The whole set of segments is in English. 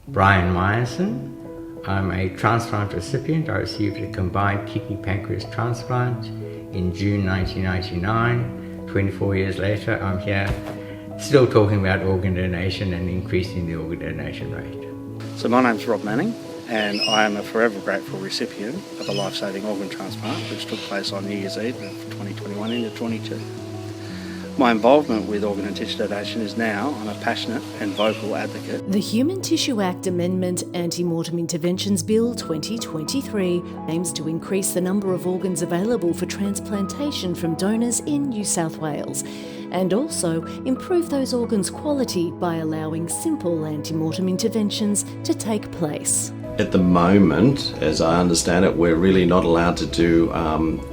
Brian Meyerson. I'm a transplant recipient. I received a combined kidney pancreas transplant in June 1999. 24 years later, I'm here still talking about organ donation and increasing the organ donation rate. So my name's Rob Manning, and I am a forever grateful recipient of a life-saving organ transplant which took place on New Year's Eve of 2021 into 22. My involvement with organ and tissue donation is now I'm a passionate and vocal advocate. The Human Tissue Act Amendment Ante-mortem Interventions Bill 2023 aims to increase the number of organs available for transplantation from donors in New South Wales, and also improve those organs' quality by allowing simple ante-mortem interventions to take place. At the moment, as I understand it, we're really not allowed to do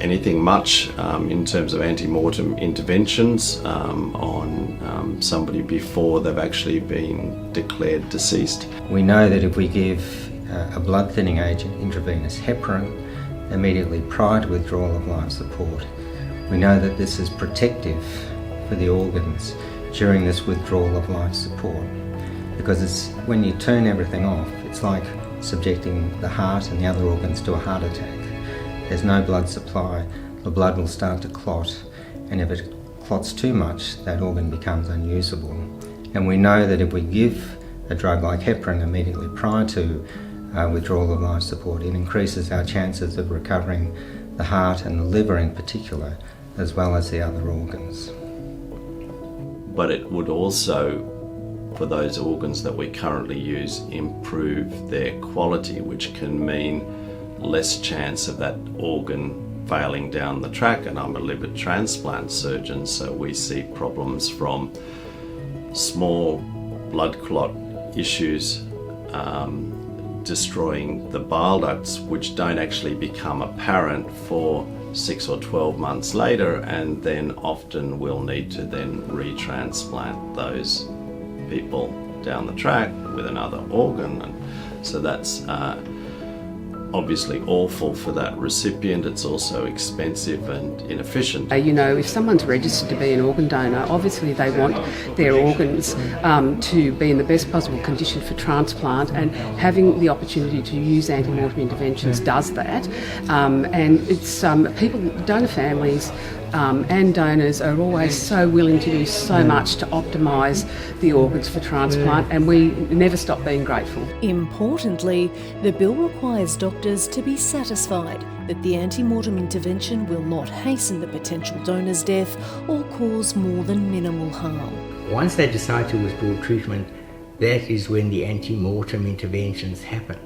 anything much in terms of ante-mortem interventions on somebody before they've actually been declared deceased. We know that if we give a blood thinning agent, intravenous heparin, immediately prior to withdrawal of life support, we know that this is protective for the organs during this withdrawal of life support, because it's when you turn everything off, it's like subjecting the heart and the other organs to a heart attack. There's no blood supply, the blood will start to clot, and if it clots too much, that organ becomes unusable. And we know that if we give a drug like heparin immediately prior to withdrawal of life support, it increases our chances of recovering the heart and the liver in particular, as well as the other organs. But it would also, for those organs that we currently use, improve their quality, which can mean less chance of that organ failing down the track. And I'm a liver transplant surgeon, so we see problems from small blood clot issues destroying the bile ducts, which don't actually become apparent for 6 or 12 months later, and then often we'll need to then retransplant those people down the track with another organ. And so that's obviously awful for that recipient. It's also expensive and inefficient. If someone's registered to be an organ donor, obviously they want their organs to be in the best possible condition for transplant, and having the opportunity to use ante-mortem interventions does that. And it's donor families and donors are always so willing to do so much to optimise the organs for transplant, and we never stop being grateful. Importantly, the bill requires doctors to be satisfied that the ante-mortem intervention will not hasten the potential donor's death or cause more than minimal harm. Once they decide to withdraw treatment, that is when the ante-mortem interventions happen.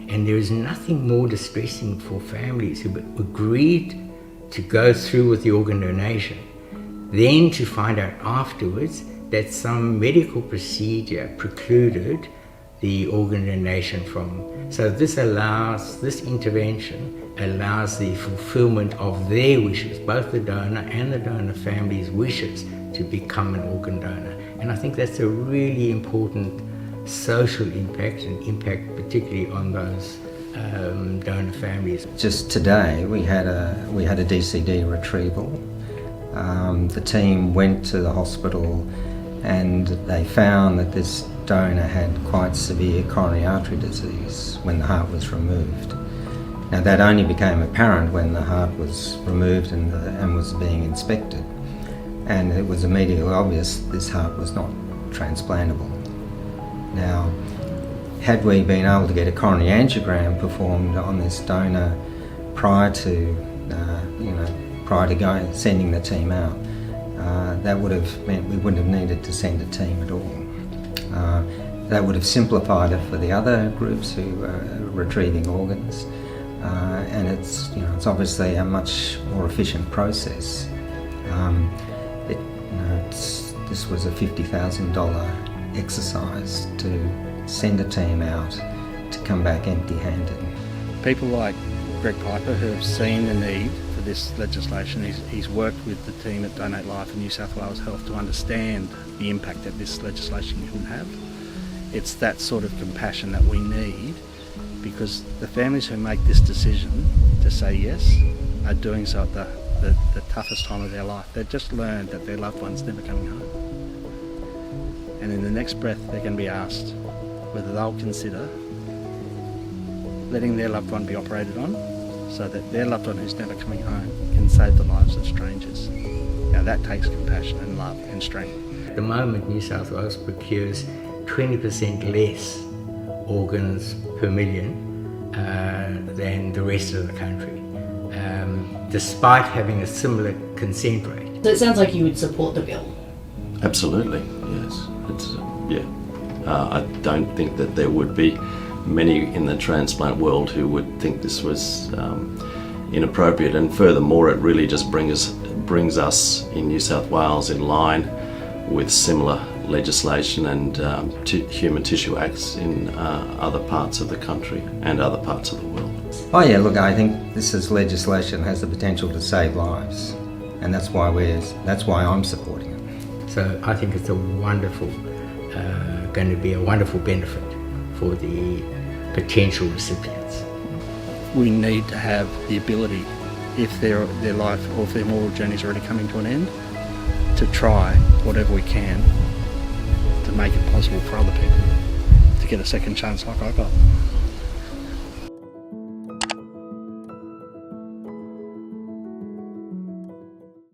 And there is nothing more distressing for families who agreed to go through with the organ donation, then to find out afterwards that some medical procedure precluded the organ donation from. So this intervention allows the fulfillment of their wishes, both the donor and the donor family's wishes, to become an organ donor. And I think that's a really important social impact, and impact particularly on those donor families. Just today we had a DCD retrieval. The team went to the hospital and they found that this donor had quite severe coronary artery disease when the heart was removed. Now that only became apparent when the heart was removed and was being inspected, and it was immediately obvious this heart was not transplantable. Now, had we been able to get a coronary angiogram performed on this donor prior to sending the team out, that would have meant we wouldn't have needed to send a team at all. That would have simplified it for the other groups who are retrieving organs, and it's obviously a much more efficient process. This was a $50,000 exercise to send a team out to come back empty-handed. People like Greg Piper, who have seen the need for this legislation, he's worked with the team at Donate Life and New South Wales Health to understand the impact that this legislation can have. It's that sort of compassion that we need, because the families who make this decision to say yes are doing so at the toughest time of their life. They've just learned that their loved one's never coming home. And in the next breath they're going to be asked, whether they'll consider letting their loved one be operated on so that their loved one who's never coming home can save the lives of strangers. Now that takes compassion and love and strength. At the moment, New South Wales procures 20% less organs per million than the rest of the country, despite having a similar consent rate. So it sounds like you would support the bill. Absolutely, yes. I don't think that there would be many in the transplant world who would think this was inappropriate, and furthermore it really just brings us in New South Wales in line with similar legislation and human tissue acts in other parts of the country and other parts of the world. Oh yeah, look, I think this is legislation has the potential to save lives, and that's why I'm supporting it. So I think it's a wonderful, going to be a wonderful benefit for the potential recipients. We need to have the ability, if their life or if their moral journey is already coming to an end, to try whatever we can to make it possible for other people to get a second chance like I got.